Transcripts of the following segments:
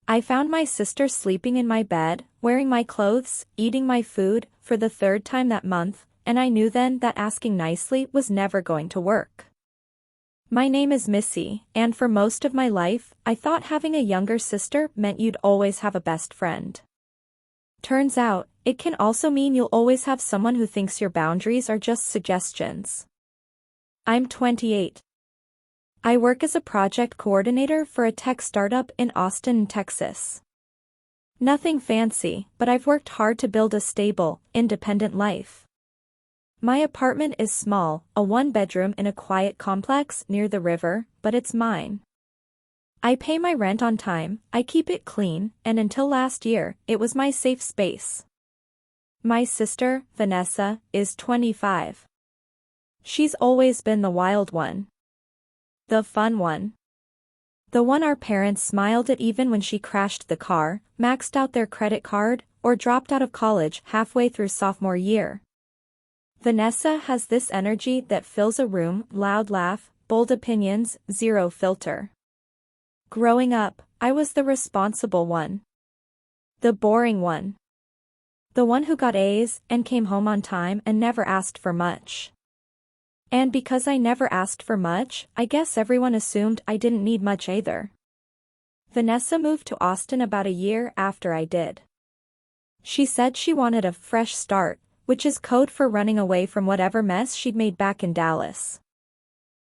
I found my sister sleeping in my bed, wearing my clothes, eating my food, for the third time that month, and I knew then that asking nicely was never going to work. My name is Missy, and for most of my life, I thought having a younger sister meant you'd always have a best friend. Turns out, it can also mean you'll always have someone who thinks your boundaries are just suggestions. I'm 28. I work as a project coordinator for a tech startup in Austin, Texas. Nothing fancy, but I've worked hard to build a stable, independent life. My apartment is small, a one-bedroom in a quiet complex near the river, but it's mine. I pay my rent on time, I keep it clean, and until last year, it was my safe space. My sister, Vanessa, is 25. She's always been the wild one. The fun one. The one our parents smiled at even when she crashed the car, maxed out their credit card, or dropped out of college halfway through sophomore year. Vanessa has this energy that fills a room, loud laugh, bold opinions, zero filter. Growing up, I was the responsible one. The boring one. The one who got A's and came home on time and never asked for much. And because I never asked for much, I guess everyone assumed I didn't need much either. Vanessa moved to Austin about a year after I did. She said she wanted a fresh start, which is code for running away from whatever mess she'd made back in Dallas.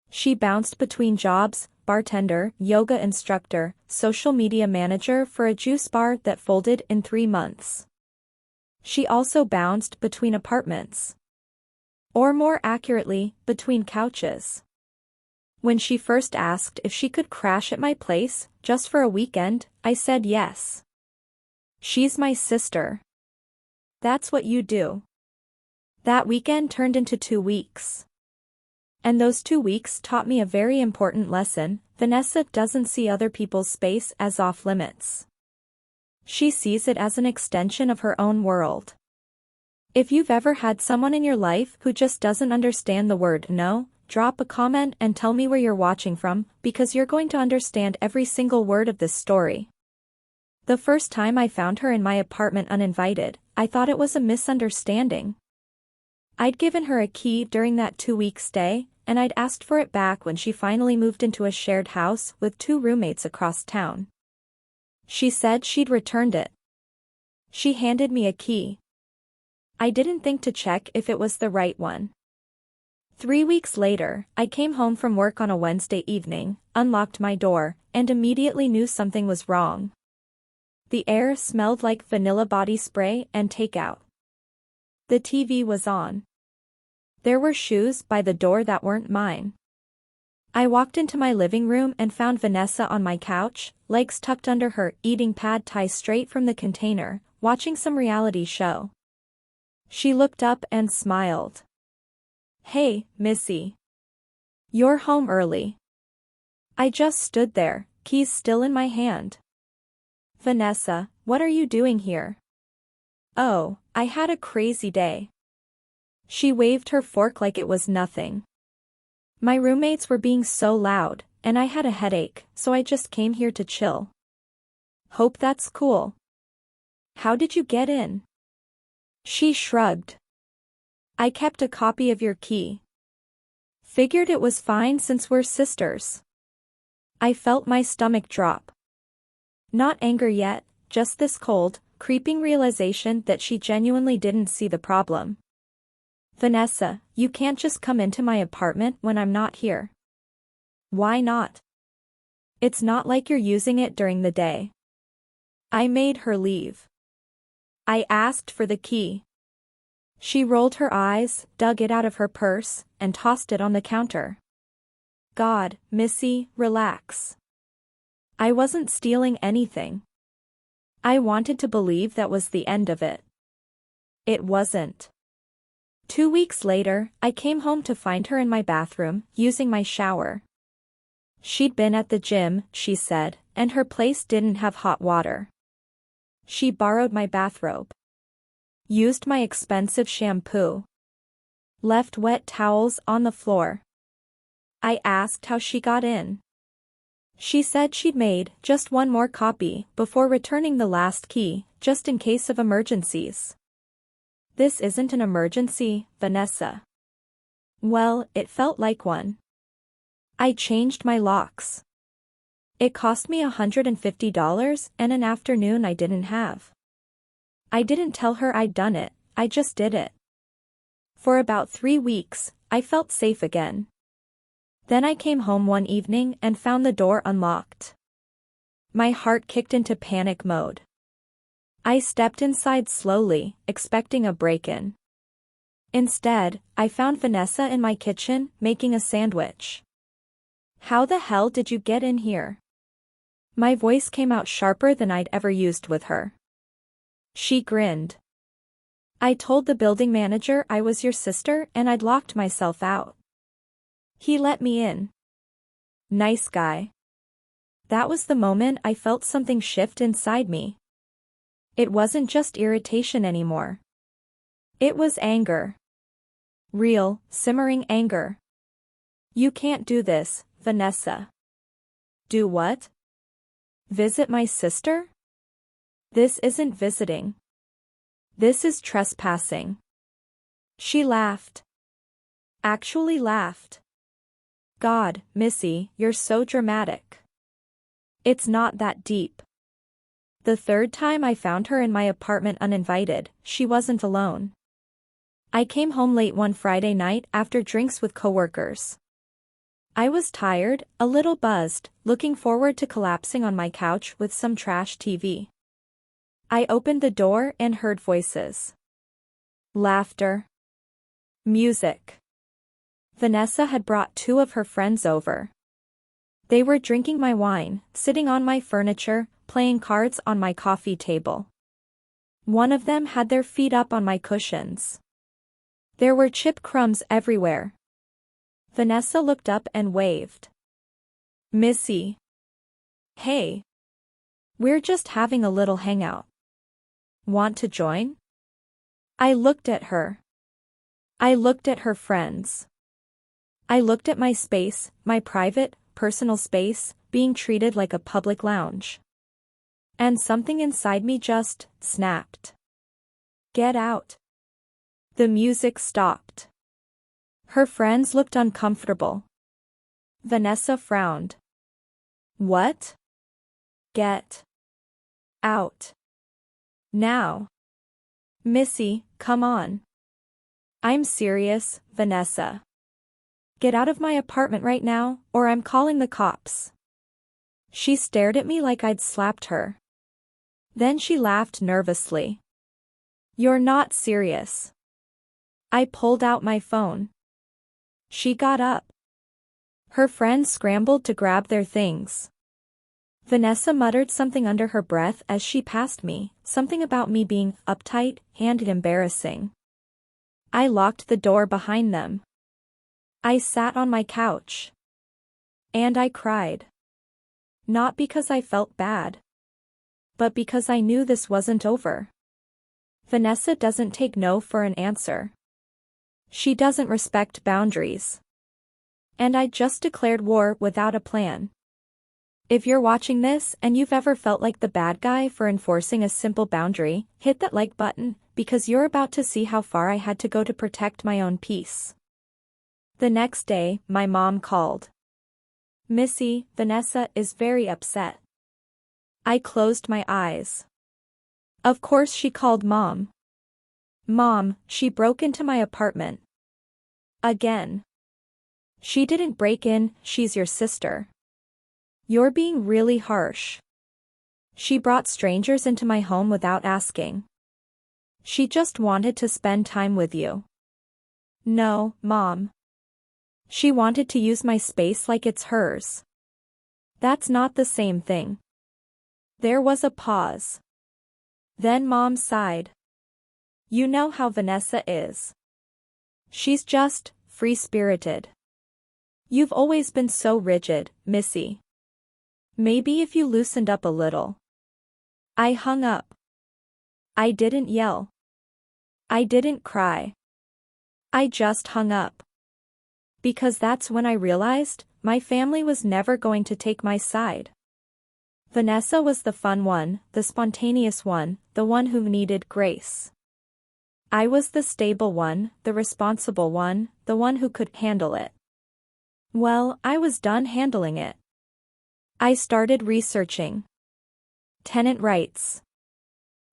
She bounced between jobs, bartender, yoga instructor, social media manager for a juice bar that folded in 3 months. She also bounced between apartments. Or more accurately, between couches. When she first asked if she could crash at my place, just for a weekend, I said yes. She's my sister. That's what you do. That weekend turned into 2 weeks. And those 2 weeks taught me a very important lesson: Vanessa doesn't see other people's space as off-limits. She sees it as an extension of her own world. If you've ever had someone in your life who just doesn't understand the word no, drop a comment and tell me where you're watching from, because you're going to understand every single word of this story. The first time I found her in my apartment uninvited, I thought it was a misunderstanding. I'd given her a key during that 2-week stay, and I'd asked for it back when she finally moved into a shared house with 2 roommates across town. She said she'd returned it. She handed me a key. I didn't think to check if it was the right one. 3 weeks later, I came home from work on a Wednesday evening, unlocked my door, and immediately knew something was wrong. The air smelled like vanilla body spray and takeout. The TV was on. There were shoes by the door that weren't mine. I walked into my living room and found Vanessa on my couch, legs tucked under her, eating pad thai straight from the container, watching some reality show. She looked up and smiled. "Hey, Missy. You're home early." I just stood there, keys still in my hand. "Vanessa, what are you doing here?" "Oh, I had a crazy day." She waved her fork like it was nothing. "My roommates were being so loud, and I had a headache, so I just came here to chill." "Hope that's cool. How did you get in?" She shrugged. "I kept a copy of your key. Figured it was fine since we're sisters." I felt my stomach drop. Not anger yet, just this cold, creeping realization that she genuinely didn't see the problem. "Vanessa, you can't just come into my apartment when I'm not here." "Why not? It's not like you're using it during the day." I made her leave. I asked for the key. She rolled her eyes, dug it out of her purse, and tossed it on the counter. "God, Missy, relax. I wasn't stealing anything." I wanted to believe that was the end of it. It wasn't. 2 weeks later, I came home to find her in my bathroom, using my shower. She'd been at the gym, she said, and her place didn't have hot water. She borrowed my bathrobe. Used my expensive shampoo. Left wet towels on the floor. I asked how she got in. She said she'd made just one more copy before returning the last key, just in case of emergencies. This isn't an emergency, Vanessa. Well, it felt like one. I changed my locks. It cost me $150 and an afternoon I didn't have. I didn't tell her I'd done it, I just did it. For about 3 weeks, I felt safe again. Then I came home one evening and found the door unlocked. My heart kicked into panic mode. I stepped inside slowly, expecting a break-in. Instead, I found Vanessa in my kitchen, making a sandwich. How the hell did you get in here? My voice came out sharper than I'd ever used with her. She grinned. I told the building manager I was your sister and I'd locked myself out. He let me in. Nice guy. That was the moment I felt something shift inside me. It wasn't just irritation anymore. It was anger. Real, simmering anger. You can't do this, Vanessa. Do what? Visit my sister? This isn't visiting. This is trespassing. She laughed. Actually laughed. God, Missy, you're so dramatic. It's not that deep. The third time I found her in my apartment uninvited, she wasn't alone. I came home late one Friday night after drinks with coworkers. I was tired, a little buzzed, looking forward to collapsing on my couch with some trash TV. I opened the door and heard voices. Laughter. Music. Vanessa had brought 2 of her friends over. They were drinking my wine, sitting on my furniture, playing cards on my coffee table. One of them had their feet up on my cushions. There were chip crumbs everywhere. Vanessa looked up and waved. Missy. Hey. We're just having a little hangout. Want to join? I looked at her. I looked at her friends. I looked at my space, my private, personal space, being treated like a public lounge. And something inside me just snapped. Get out. The music stopped. Her friends looked uncomfortable. Vanessa frowned. What? Get out. Now. Missy, come on. I'm serious, Vanessa. Get out of my apartment right now, or I'm calling the cops. She stared at me like I'd slapped her. Then she laughed nervously. You're not serious. I pulled out my phone. She got up. Her friends scrambled to grab their things. Vanessa muttered something under her breath as she passed me, something about me being uptight and embarrassing. I locked the door behind them. I sat on my couch. And I cried. Not because I felt bad. But because I knew this wasn't over. Vanessa doesn't take no for an answer. She doesn't respect boundaries. And I just declared war without a plan. If you're watching this and you've ever felt like the bad guy for enforcing a simple boundary, hit that like button, because you're about to see how far I had to go to protect my own peace. The next day, my mom called. Missy, Vanessa is very upset. I closed my eyes. Of course she called Mom. Mom, she broke into my apartment. Again. She didn't break in, she's your sister. You're being really harsh. She brought strangers into my home without asking. She just wanted to spend time with you. No, Mom. She wanted to use my space like it's hers. That's not the same thing. There was a pause. Then Mom sighed. You know how Vanessa is. She's just free-spirited. You've always been so rigid, Missy. Maybe if you loosened up a little. I hung up. I didn't yell. I didn't cry. I just hung up. Because that's when I realized My family was never going to take my side. Vanessa was the fun one, the spontaneous one, the one who needed grace. I was the stable one, the responsible one, the one who could handle it. Well, I was done handling it. I started researching. Tenant rights.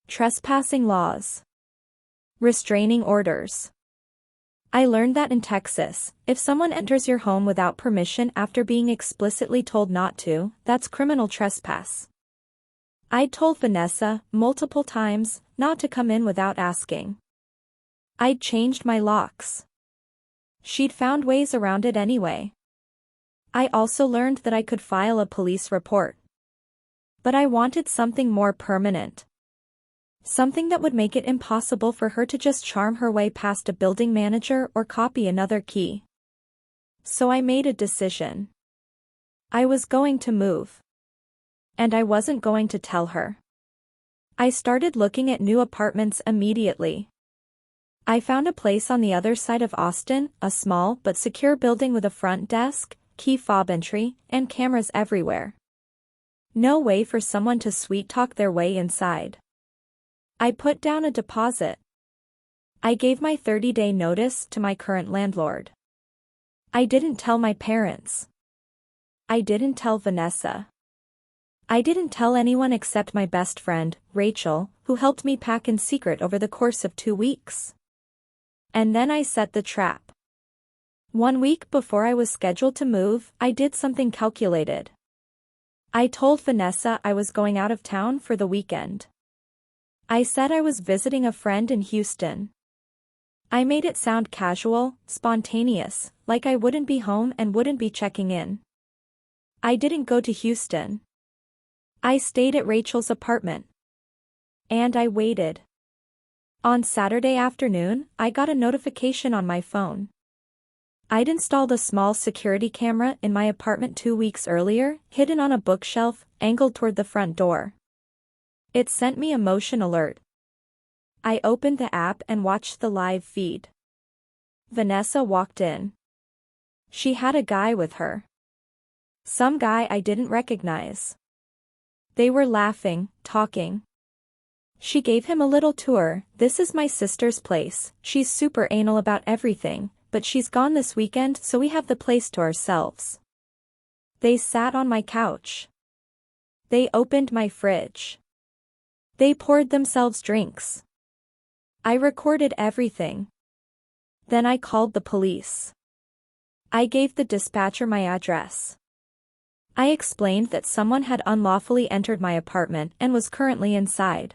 Trespassing laws. Restraining orders. I learned that in Texas, if someone enters your home without permission after being explicitly told not to, that's criminal trespass. I'd told Vanessa, multiple times, not to come in without asking. I'd changed my locks. She'd found ways around it anyway. I also learned that I could file a police report. But I wanted something more permanent. Something that would make it impossible for her to just charm her way past a building manager or copy another key. So I made a decision. I was going to move. And I wasn't going to tell her. I started looking at new apartments immediately. I found a place on the other side of Austin, a small but secure building with a front desk, key fob entry, and cameras everywhere. No way for someone to sweet-talk their way inside. I put down a deposit. I gave my 30-day notice to my current landlord. I didn't tell my parents. I didn't tell Vanessa. I didn't tell anyone except my best friend, Rachel, who helped me pack in secret over the course of 2 weeks. And then I set the trap. 1 week before I was scheduled to move, I did something calculated. I told Vanessa I was going out of town for the weekend. I said I was visiting a friend in Houston. I made it sound casual, spontaneous, like I wouldn't be home and wouldn't be checking in. I didn't go to Houston. I stayed at Rachel's apartment. And I waited. On Saturday afternoon, I got a notification on my phone. I'd installed a small security camera in my apartment 2 weeks earlier, hidden on a bookshelf, angled toward the front door. It sent me a motion alert. I opened the app and watched the live feed. Vanessa walked in. She had a guy with her. Some guy I didn't recognize. They were laughing, talking. She gave him a little tour. This is my sister's place. She's super anal about everything, but she's gone this weekend, so we have the place to ourselves. They sat on my couch. They opened my fridge. They poured themselves drinks. I recorded everything. Then I called the police. I gave the dispatcher my address. I explained that someone had unlawfully entered my apartment and was currently inside.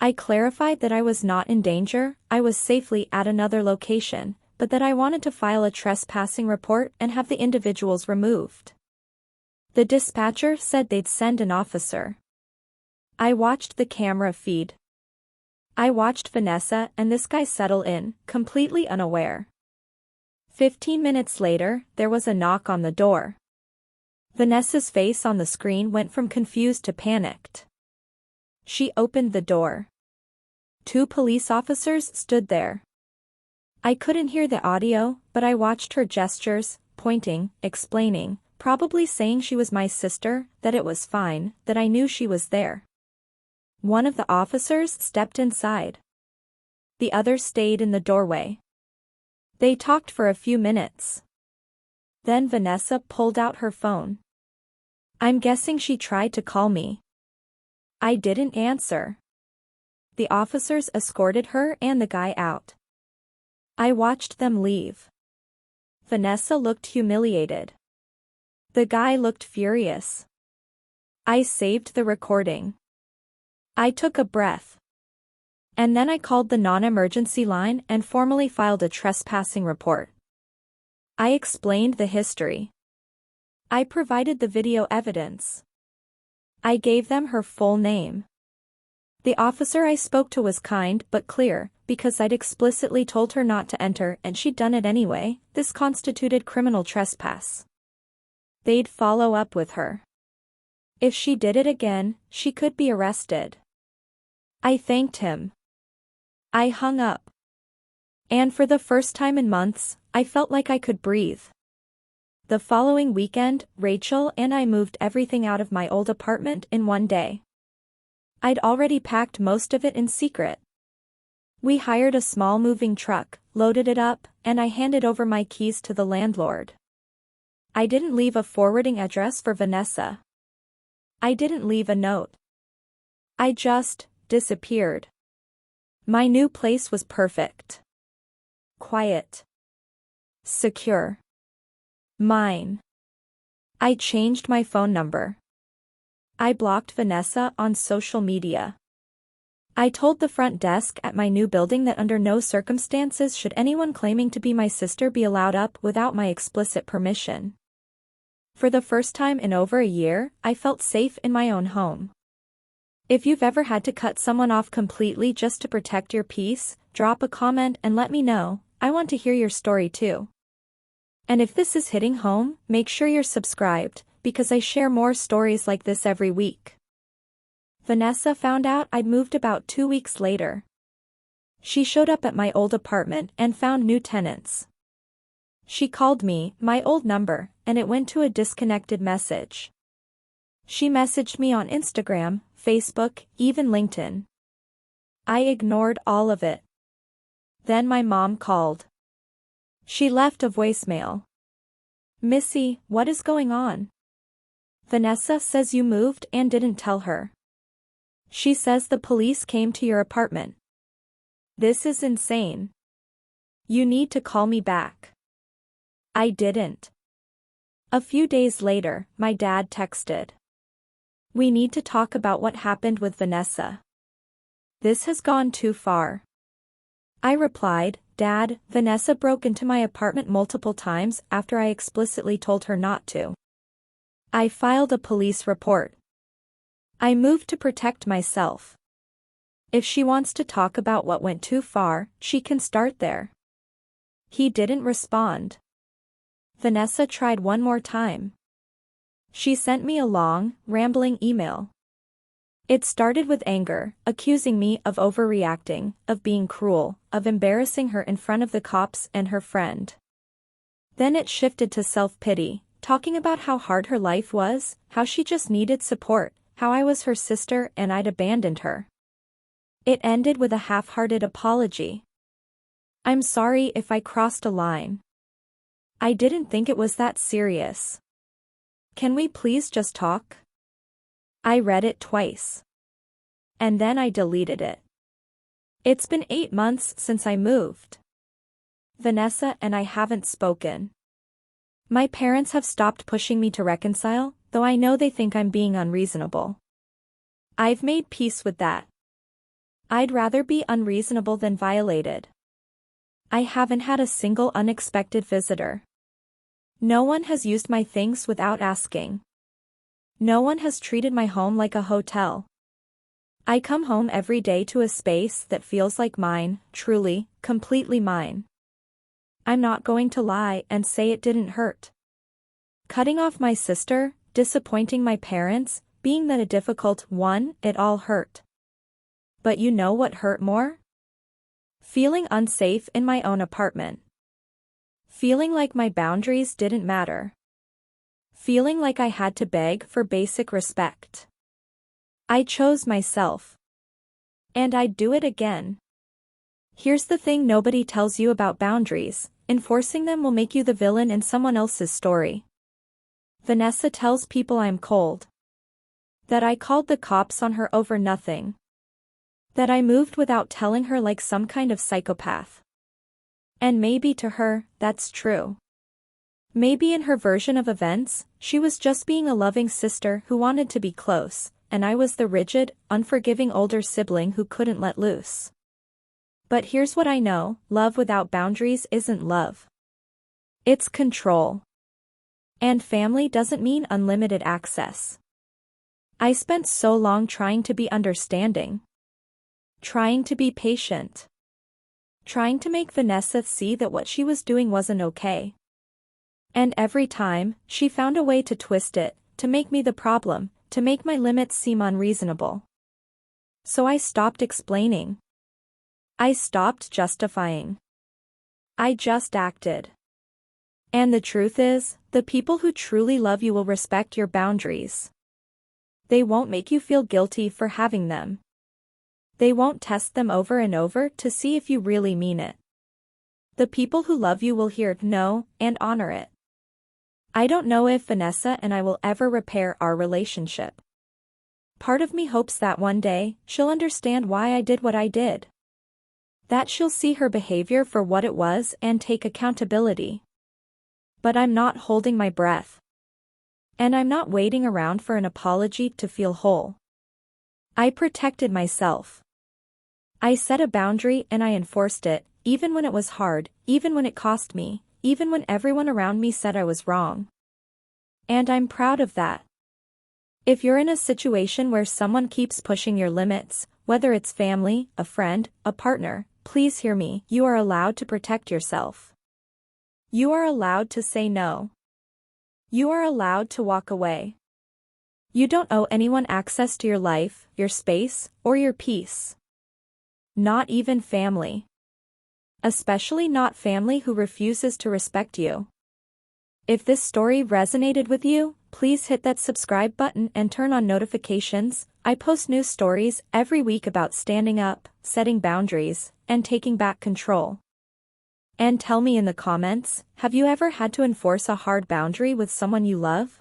I clarified that I was not in danger, I was safely at another location, but that I wanted to file a trespassing report and have the individuals removed. The dispatcher said they'd send an officer. I watched the camera feed. I watched Vanessa and this guy settle in, completely unaware. 15 minutes later, there was a knock on the door. Vanessa's face on the screen went from confused to panicked. She opened the door. 2 police officers stood there. I couldn't hear the audio, but I watched her gestures, pointing, explaining, probably saying she was my sister, that it was fine, that I knew she was there. One of the officers stepped inside. The other stayed in the doorway. They talked for a few minutes. Then Vanessa pulled out her phone. I'm guessing she tried to call me. I didn't answer. The officers escorted her and the guy out. I watched them leave. Vanessa looked humiliated. The guy looked furious. I saved the recording. I took a breath. And then I called the non-emergency line and formally filed a trespassing report. I explained the history. I provided the video evidence. I gave them her full name. The officer I spoke to was kind but clear, because I'd explicitly told her not to enter and she'd done it anyway. This constituted criminal trespass. They'd follow up with her. If she did it again, she could be arrested. I thanked him. I hung up. And for the first time in months, I felt like I could breathe. The following weekend, Rachel and I moved everything out of my old apartment in one day. I'd already packed most of it in secret. We hired a small moving truck, loaded it up, and I handed over my keys to the landlord. I didn't leave a forwarding address for Vanessa. I didn't leave a note. I just disappeared. My new place was perfect. Quiet. Secure. Mine. I changed my phone number. I blocked Vanessa on social media. I told the front desk at my new building that under no circumstances should anyone claiming to be my sister be allowed up without my explicit permission. For the first time in over a year, I felt safe in my own home. If you've ever had to cut someone off completely just to protect your peace, drop a comment and let me know. I want to hear your story too. And if this is hitting home, make sure you're subscribed, because I share more stories like this every week. Vanessa found out I'd moved about 2 weeks later. She showed up at my old apartment and found new tenants. She called me, my old number, and it went to a disconnected message. She messaged me on Instagram, Facebook, even LinkedIn. I ignored all of it. Then my mom called. She left a voicemail. Missy, what is going on? Vanessa says you moved and didn't tell her. She says the police came to your apartment. This is insane. You need to call me back. I didn't. A few days later, my dad texted. We need to talk about what happened with Vanessa. This has gone too far. I replied, Dad, Vanessa broke into my apartment multiple times after I explicitly told her not to. I filed a police report. I moved to protect myself. If she wants to talk about what went too far, she can start there. He didn't respond. Vanessa tried one more time. She sent me a long, rambling email. It started with anger, accusing me of overreacting, of being cruel, of embarrassing her in front of the cops and her friend. Then it shifted to self-pity, talking about how hard her life was, how she just needed support, how I was her sister and I'd abandoned her. It ended with a half-hearted apology. I'm sorry if I crossed a line. I didn't think it was that serious. Can we please just talk? I read it twice. And then I deleted it. It's been 8 months since I moved. Vanessa and I haven't spoken. My parents have stopped pushing me to reconcile, though I know they think I'm being unreasonable. I've made peace with that. I'd rather be unreasonable than violated. I haven't had a single unexpected visitor. No one has used my things without asking. No one has treated my home like a hotel. I come home every day to a space that feels like mine, truly, completely mine. I'm not going to lie and say it didn't hurt. Cutting off my sister, disappointing my parents, being that a difficult one, it all hurt. But you know what hurt more? Feeling unsafe in my own apartment. Feeling like my boundaries didn't matter. Feeling like I had to beg for basic respect. I chose myself. And I'd do it again. Here's the thing nobody tells you about boundaries: enforcing them will make you the villain in someone else's story. Vanessa tells people I'm cold. That I called the cops on her over nothing. That I moved without telling her like some kind of psychopath. And maybe to her, that's true. Maybe in her version of events, she was just being a loving sister who wanted to be close, and I was the rigid, unforgiving older sibling who couldn't let loose. But here's what I know: love without boundaries isn't love. It's control. And family doesn't mean unlimited access. I spent so long trying to be understanding. Trying to be patient. Trying to make Vanessa see that what she was doing wasn't okay. And every time, she found a way to twist it, to make me the problem, to make my limits seem unreasonable. So I stopped explaining. I stopped justifying. I just acted. And the truth is, the people who truly love you will respect your boundaries. They won't make you feel guilty for having them. They won't test them over and over to see if you really mean it. The people who love you will hear no and honor it. I don't know if Vanessa and I will ever repair our relationship. Part of me hopes that one day, she'll understand why I did what I did. That she'll see her behavior for what it was and take accountability. But I'm not holding my breath. And I'm not waiting around for an apology to feel whole. I protected myself. I set a boundary and I enforced it, even when it was hard, even when it cost me, even when everyone around me said I was wrong. And I'm proud of that. If you're in a situation where someone keeps pushing your limits, whether it's family, a friend, a partner, please hear me. You are allowed to protect yourself. You are allowed to say no. You are allowed to walk away. You don't owe anyone access to your life, your space, or your peace. Not even family. Especially not family who refuses to respect you. If this story resonated with you, please hit that subscribe button and turn on notifications. I post new stories every week about standing up, setting boundaries, and taking back control. And tell me in the comments, have you ever had to enforce a hard boundary with someone you love?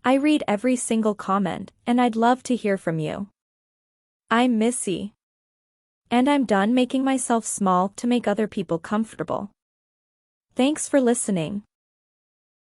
I read every single comment, and I'd love to hear from you. I'm Missy. And I'm done making myself small to make other people comfortable. Thanks for listening.